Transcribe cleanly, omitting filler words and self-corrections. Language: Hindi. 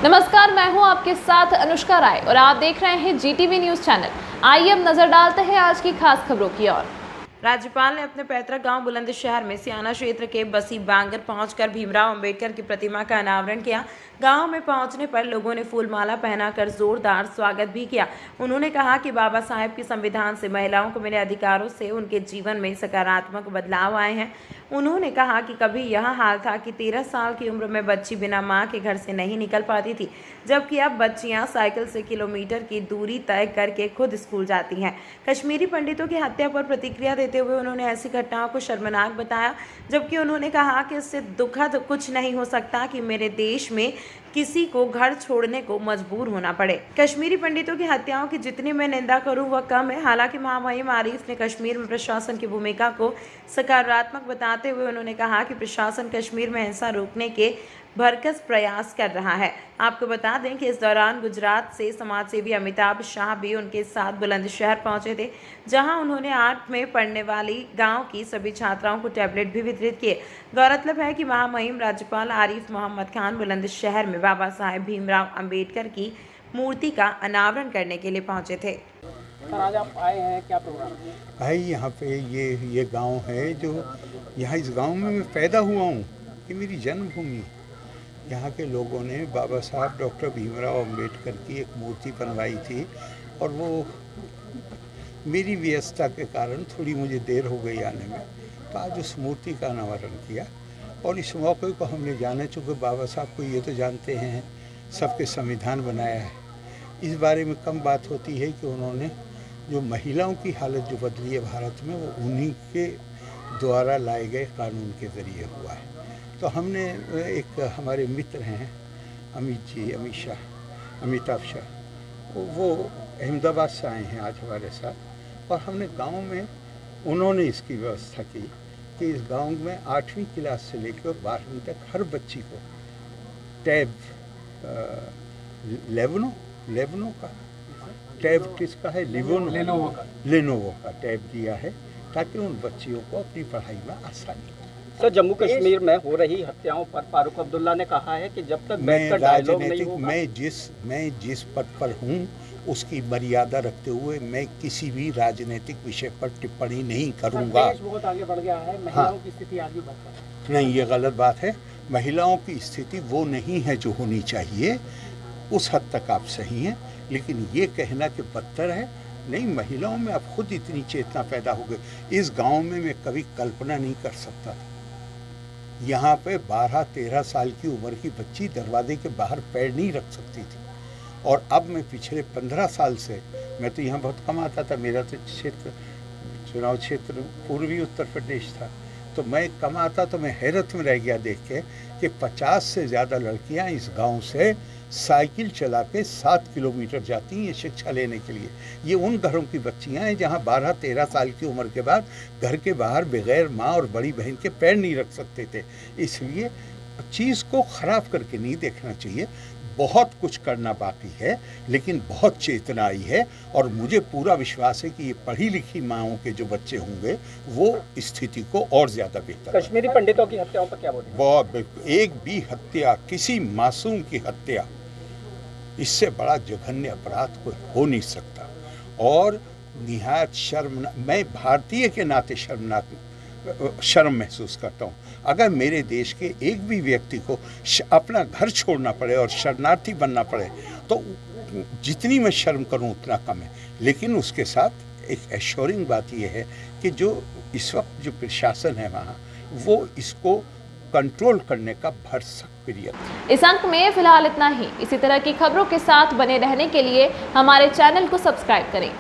नमस्कार, मैं हूं आपके साथ अनुष्का राय और आप देख रहे हैं जीटीवी न्यूज चैनल। आइए अब नजर डालते हैं आज की खास खबरों की ओर। राज्यपाल ने अपने पैतृक गांव बुलंदशहर में सियाना क्षेत्र के बसी बांगर पहुंचकर भीमराव अंबेडकर की प्रतिमा का अनावरण किया। गांव में पहुंचने पर लोगों ने फूलमाला पहनाकर जोरदार स्वागत भी किया। उन्होंने कहा कि बाबा साहेब के संविधान से महिलाओं को मिले अधिकारों से उनके जीवन में सकारात्मक बदलाव आए हैं। उन्होंने कहा कि कभी यह हाल था कि 13 साल की उम्र में बच्ची बिना मां के घर से नहीं निकल पाती थी, जबकि अब बच्चियां साइकिल से किलोमीटर की दूरी तय करके खुद स्कूल जाती हैं। कश्मीरी पंडितों की हत्या पर प्रतिक्रिया देते हुए उन्होंने ऐसी घटनाओं को शर्मनाक बताया, जबकि उन्होंने कहा कि इससे दुखद कुछ नहीं हो सकता कि मेरे देश में किसी को घर छोड़ने को मजबूर होना पड़े। कश्मीरी पंडितों की हत्याओं की जितनी मैं निंदा करूं वह कम है। हालांकि महामहिम आरिफ ने कश्मीर में प्रशासन की भूमिका को सकारात्मक बताते हुए उन्होंने कहा कि प्रशासन कश्मीर में हिंसा रोकने के भरकस प्रयास कर रहा है। आपको बता दें कि इस दौरान गुजरात से समाजसेवी अमिताभ शाह भी उनके साथ बुलंदशहर पहुंचे थे, जहां उन्होंने 8 में पढ़ने वाली गांव की सभी छात्राओं को टैबलेट भी वितरित किए। गौरतलब है कि महामहिम राज्यपाल आरिफ मोहम्मद खान बुलंदशहर में बाबा साहेब भीमराव अंबेडकर की मूर्ति का अनावरण करने के लिए पहुंचे थे। सर, आज आप आए हैं, क्या प्रोग्राम भाई? यहाँ पे ये गांव है जो यहाँ इस गांव में मैं पैदा हुआ हूँ, ये मेरी जन्मभूमि। यहाँ के लोगों ने बाबा साहब डॉक्टर भीमराव अंबेडकर की एक मूर्ति बनवाई थी और वो मेरी व्यस्तता के कारण थोड़ी मुझे देर हो गई आने में, तो आज उस मूर्ति का अनावरण किया। और इस मौके को हमने जाने, चूँकि बाबा साहब को ये तो जानते हैं सबके संविधान बनाया है, इस बारे में कम बात होती है कि उन्होंने जो महिलाओं की हालत जो बदली है भारत में, वो उन्हीं के द्वारा लाए गए कानून के ज़रिए हुआ है। तो हमने एक हमारे मित्र हैं अमिताभ शाह, वो अहमदाबाद से आए हैं आज हमारे साथ, और हमने गांव में उन्होंने इसकी व्यवस्था की कि इस गांव में 8वीं क्लास से लेकर 12वीं तक हर बच्ची को टैब लेवनो का टैब, किसका है, लेनोवो का टैब दिया है, ताकि उन बच्चियों को अपनी पढ़ाई में आसानी हो। सर, जम्मू कश्मीर में हो रही हत्याओं पर फारूक अब्दुल्ला ने कहा है कि जब तक बैठकर डायलॉग नहीं होगा, मैं जिस पद पर हूँ उसकी मर्यादा रखते हुए मैं किसी भी राजनीतिक विषय पर टिप्पणी नहीं करूँगा। देश बहुत आगे बढ़ गया है, महिलाओं की स्थिति आगे बढ़ नहीं, ये गलत बात है। महिलाओं की स्थिति वो नहीं है जो होनी चाहिए, उस हद तक आप सही हैं, लेकिन ये कहना कि बदतर है, नहीं, महिलाओं में अब खुद इतनी चेतना पैदा हो गई। इस गांव में मैं कभी कल्पना नहीं कर सकता था, यहाँ पे 12-13 साल की उम्र की बच्ची दरवाजे के बाहर पैर नहीं रख सकती थी। और अब मैं पिछले 15 साल से, मैं तो यहाँ बहुत कम आता था, मेरा तो चुनाव क्षेत्र पूर्वी उत्तर प्रदेश था, तो मैं कम आता, तो मैं हैरत में रह गया देख के कि 50 से ज़्यादा लड़कियाँ इस गांव से साइकिल चला के 7 किलोमीटर जाती हैं शिक्षा लेने के लिए। ये उन घरों की बच्चियां हैं जहां 12-13 साल की उम्र के बाद घर के बाहर बगैर माँ और बड़ी बहन के पैर नहीं रख सकते थे। इसलिए चीज़ को ख़राब करके नहीं देखना चाहिए। बहुत कुछ करना बाकी है, लेकिन बहुत चेतना आई है, और मुझे पूरा विश्वास है कि ये पढ़ी लिखी माँओं के जो बच्चे होंगे वो स्थिति को और ज़्यादा बेहतर। कश्मीरी पंडितों की हत्याओं पर क्या बोलेंगे? बहुत, एक भी हत्या, किसी मासूम की हत्या, इससे बड़ा जघन्य अपराध कोई हो नहीं सकता। और निहायत मैं भारतीय के नाते शर्म महसूस करता हूँ। अगर मेरे देश के एक भी व्यक्ति को अपना घर छोड़ना पड़े और शरणार्थी बनना पड़े, तो जितनी मैं शर्म करूँ उतना कम है। लेकिन उसके साथ एक एश्योरिंग बात यह है कि जो इस वक्त जो प्रशासन है वहाँ, वो इसको कंट्रोल करने का भरसक पीरियड। इस अंक में फिलहाल इतना ही। इसी तरह की खबरों के साथ बने रहने के लिए हमारे चैनल को सब्सक्राइब करें।